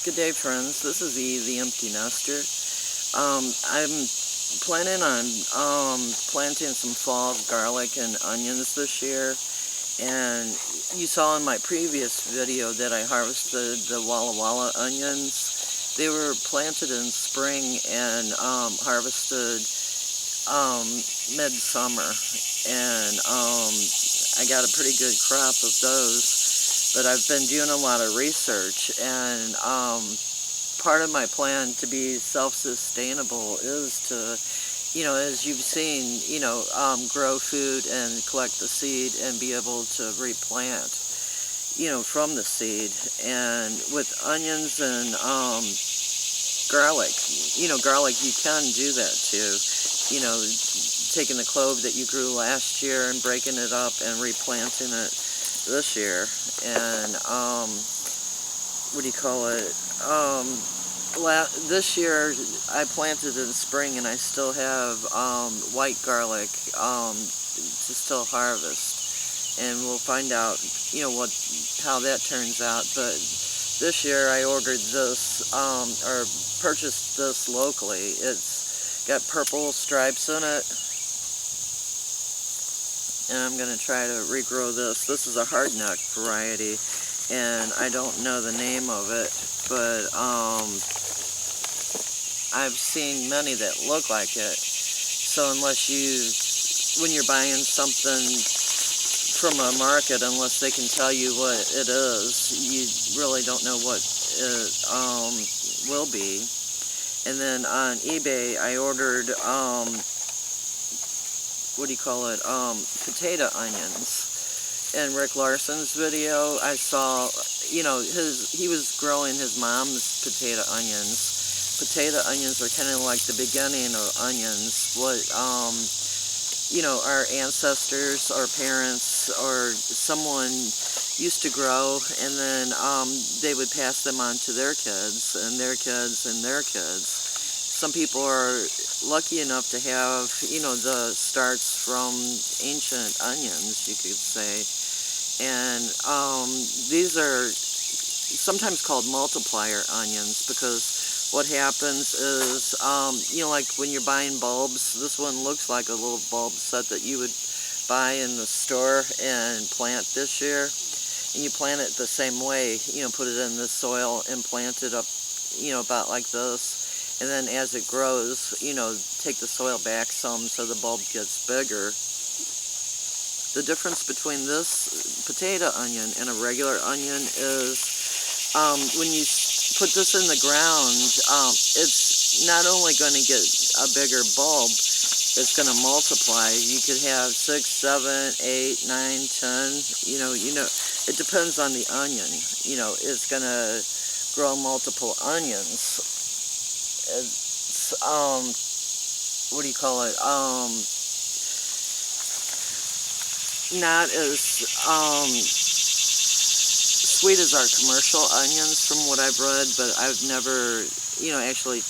Good day, friends. This is the Empty Nester. I'm planning on planting some fall garlic and onions this year. And you saw in my previous video that I harvested the Walla Walla onions. They were planted in spring and harvested midsummer. And I got a pretty good crop of those. But I've been doing a lot of research, and part of my plan to be self-sustainable is to, as you've seen, grow food and collect the seed and be able to replant, from the seed. And with onions and garlic, garlic, you can do that too. Taking the clove that you grew last year and breaking it up and replanting it this year. And this year I planted in spring, and I still have white garlic to still harvest, and we'll find out how that turns out. But this year I ordered this or purchased this locally. It's got purple stripes in it. And I'm going to try to regrow this. This is a hardneck variety, and I don't know the name of it, but I've seen many that look like it. So unless when you're buying something from a market, unless they can tell you what it is, you really don't know what it will be. And then on eBay, I ordered potato onions. In Rick Larson's video, I saw, he was growing his mom's potato onions. Potato onions are kind of like the beginning of onions. What, our ancestors or parents or someone used to grow, and then they would pass them on to their kids and their kids and their kids. Some people are lucky enough to have, the starts from ancient onions, you could say. And these are sometimes called multiplier onions, because what happens is, like when you're buying bulbs, this one looks like a little bulb set that you would buy in the store and plant this year. And you plant it the same way, put it in the soil and plant it up, about like this. And then as it grows, take the soil back some so the bulb gets bigger. The difference between this potato onion and a regular onion is when you put this in the ground, it's not only going to get a bigger bulb, it's going to multiply. You could have 6, 7, 8, 9, 10, it depends on the onion. It's going to grow multiple onions. It's not as sweet as our commercial onions from what I've read, but I've never, actually,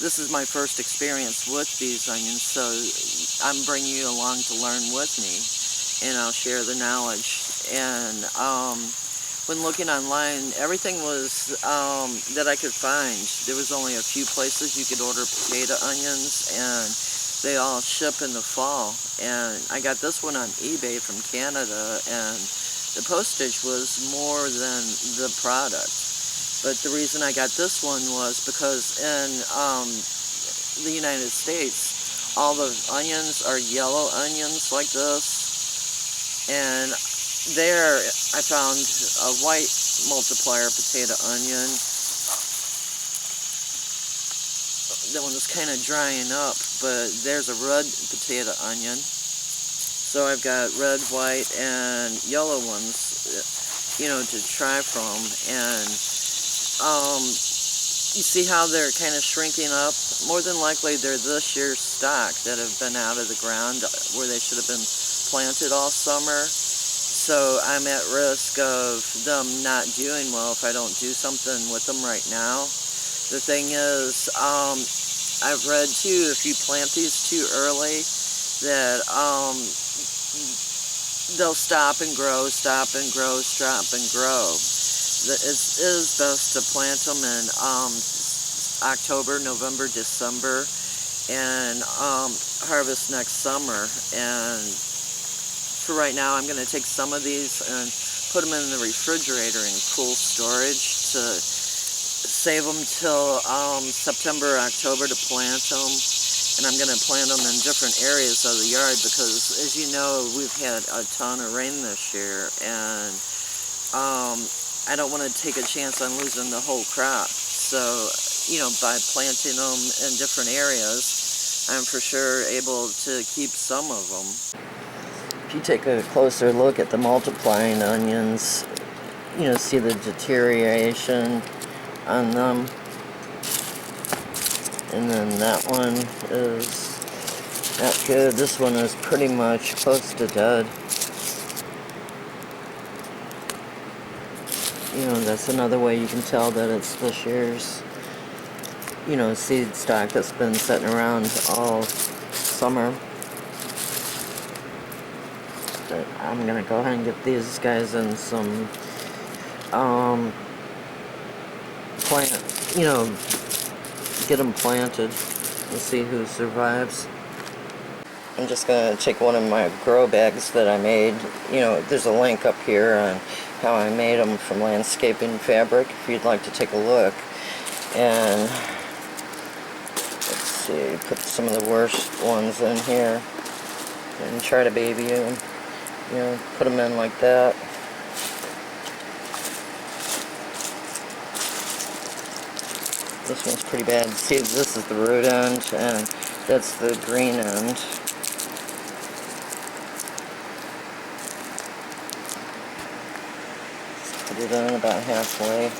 this is my first experience with these onions, so I'm bringing you along to learn with me, and I'll share the knowledge. And when looking online, everything was that I could find. There was only a few places you could order potato onions, and they all ship in the fall. And I got this one on eBay from Canada, and the postage was more than the product. But the reason I got this one was because in the United States, all the onions are yellow onions like this, and there I found a white multiplier potato onion. That one was kind of drying up, but there's a red potato onion. So I've got red, white, and yellow ones, to try from. And you see how they're kind of shrinking up? More than likely they're this year's stock that have been out of the ground where they should have been planted all summer. So I'm at risk of them not doing well if I don't do something with them right now. The thing is, I've read too, if you plant these too early, that they'll stop and grow, stop and grow, stop and grow. it is best to plant them in October, November, December, and harvest next summer. And for right now, I'm going to take some of these and put them in the refrigerator in cool storage to save them till September, October to plant them. And I'm going to plant them in different areas of the yard because, as you know, we've had a ton of rain this year, and I don't want to take a chance on losing the whole crop. So, you know, by planting them in different areas, I'm for sure able to keep some of them. If you take a closer look at the multiplying onions, you know, see the deterioration on them. And then that one is not good. This one is pretty much close to dead. You know, that's another way you can tell that it's this year's, you know, seed stock that's been sitting around all summer. But I'm gonna go ahead and get these guys in some plant, you know, get them planted and see who survives. I'm just gonna take one of my grow bags that I made. You know, there's a link up here on how I made them from landscaping fabric if you'd like to take a look. And let's see, put some of the worst ones in here and try to baby them. You know, put them in like that. This one's pretty bad. See, this is the root end, and that's the green end. Just put it in about halfway.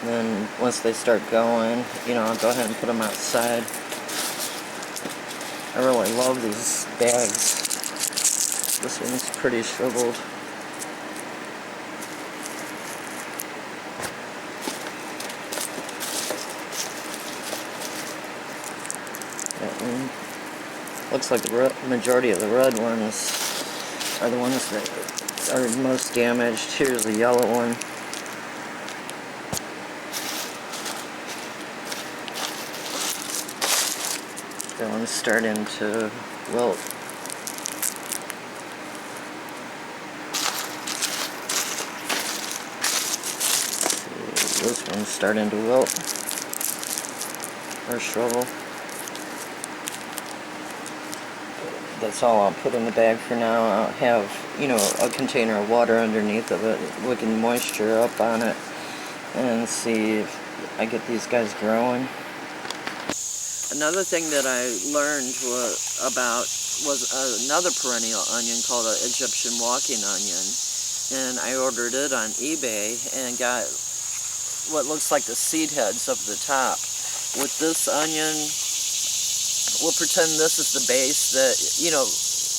And then once they start going, you know, I'll go ahead and put them outside. I really love these bags. This one's pretty shriveled. That one looks like the majority of the red ones are the ones that are most damaged. Here's the yellow one. That one's starting to wilt. This one's starting to wilt or shrivel. That's all I'll put in the bag for now. I'll have, you know, a container of water underneath of it, wicking moisture up on it, and see if I get these guys growing. Another thing that I learned about was another perennial onion called an Egyptian walking onion, and I ordered it on eBay and got what looks like the seed heads of the top. With this onion, we'll pretend this is the base. That, you know,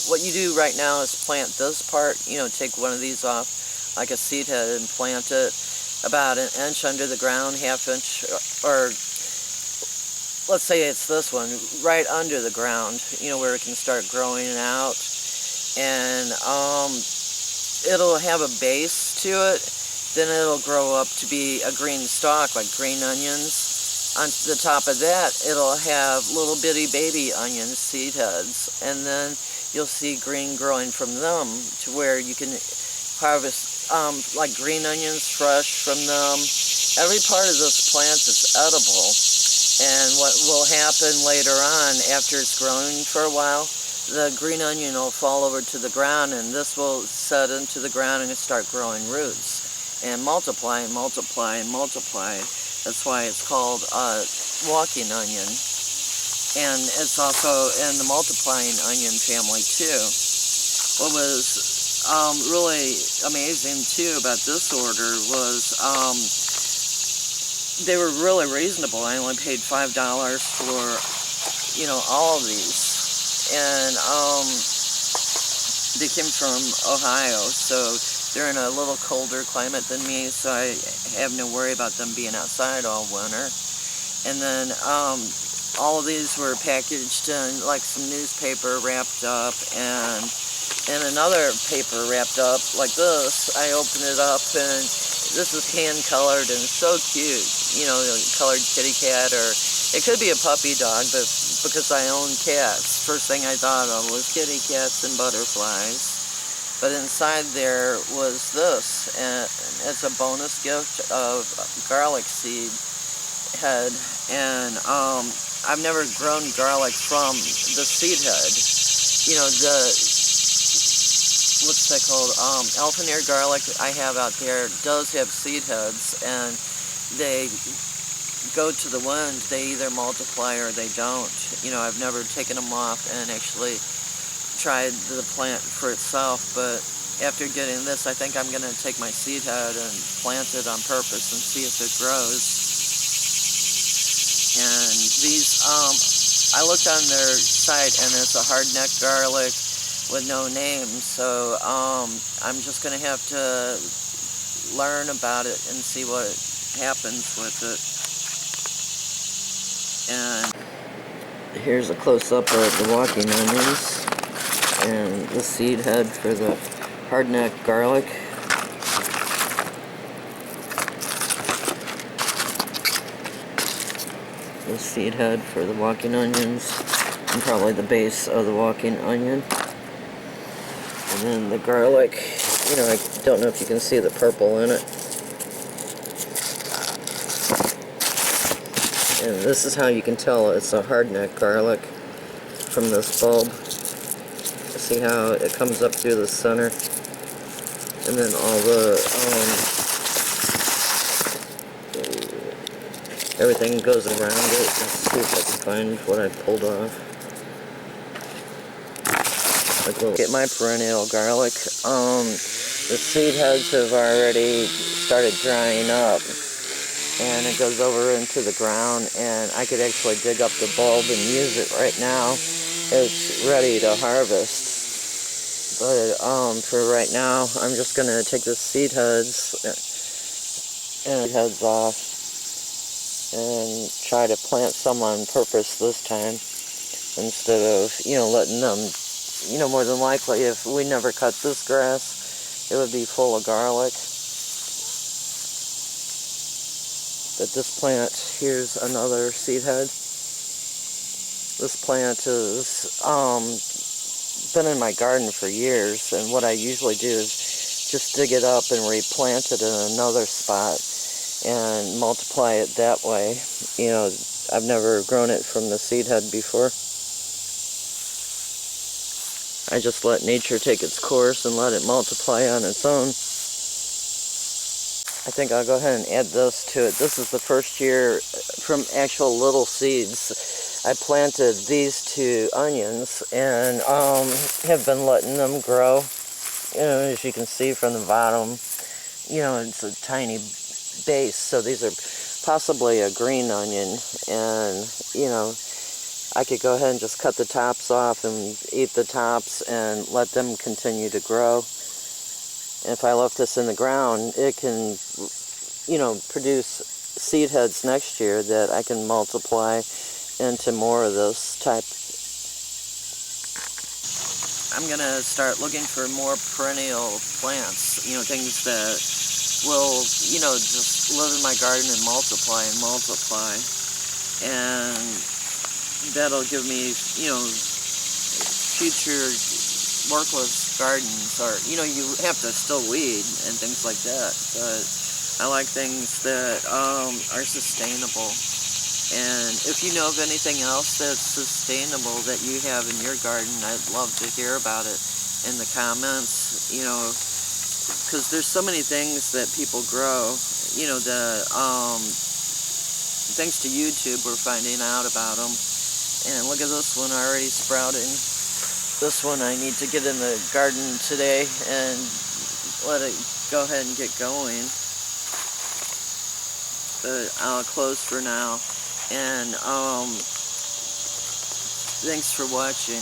what you do right now is plant this part, you know, take one of these off like a seed head and plant it about an inch under the ground, half inch, or let's say it's this one, right under the ground, you know, where it can start growing out. And it'll have a base to it. Then it'll grow up to be a green stalk, like green onions. On the top of that, it'll have little bitty baby onion seed heads. And then you'll see green growing from them to where you can harvest like green onions fresh from them. Every part of this plant is edible. And what will happen later on, after it's grown for a while, the green onion will fall over to the ground, and this will set into the ground and start growing roots. And multiply and multiply and multiply. That's why it's called walking onion. And it's also in the multiplying onion family too. What was really amazing too about this order was they were really reasonable. I only paid $5 for, you know, all of these. And they came from Ohio, so they're in a little colder climate than me, so I have no worry about them being outside all winter. And then all of these were packaged in like some newspaper wrapped up, and in another paper wrapped up like this. I opened it up, and this is hand colored and so cute. You know, colored kitty cat, or it could be a puppy dog, but because I own cats, first thing I thought of was kitty cats and butterflies. But inside there was this, and it's a bonus gift of garlic seed head, and I've never grown garlic from the seed head. You know, what's that called? Elfinair garlic I have out there does have seed heads, and they go to the wind. They either multiply or they don't. You know, I've never taken them off and actually tried the plant for itself, but after getting this, I think I'm going to take my seed head and plant it on purpose and see if it grows. And these, I looked on their site, and it's a hard-neck garlic with no name, so I'm just going to have to learn about it and see what happens with it. And here's a close-up of the walking onions and the seed head for the hard-neck garlic. The seed head for the walking onions, and probably the base of the walking onion. And then the garlic, you know, I don't know if you can see the purple in it. And this is how you can tell it's a hard-neck garlic from this bulb. See how it comes up through the center, and then all the everything goes around it. Let's see if I can find what I pulled off. Get my perennial garlic. The seed heads have already started drying up, and it goes over into the ground, and I could actually dig up the bulb and use it right now. It's ready to harvest. But for right now, I'm just going to take the seed heads off and try to plant some on purpose this time, instead of, you know, letting them, you know, more than likely, if we never cut this grass, it would be full of garlic. But this plant, here's another seed head. This plant is been in my garden for years, and what I usually do is just dig it up and replant it in another spot and multiply it that way. You know, I've never grown it from the seed head before. I just let nature take its course and let it multiply on its own. I think I'll go ahead and add this to it. This is the first year from actual little seeds. I planted these 2 onions, and have been letting them grow. You know, as you can see from the bottom, you know, it's a tiny base, so these are possibly a green onion, and, you know, I could go ahead and just cut the tops off and eat the tops and let them continue to grow. And if I left this in the ground, it can, you know, produce seed heads next year that I can multiply into more of this type. I'm going to start looking for more perennial plants, you know, things that will, you know, just live in my garden and multiply and multiply. And that'll give me, you know, future workless gardens, or, you know, you have to still weed and things like that, but I like things that are sustainable. And if you know of anything else that's sustainable that you have in your garden, I'd love to hear about it in the comments, you know, because there's so many things that people grow, you know, thanks to YouTube, we're finding out about them. And look at this one already sprouting. This one I need to get in the garden today and let it go ahead and get going. But I'll close for now. And thanks for watching.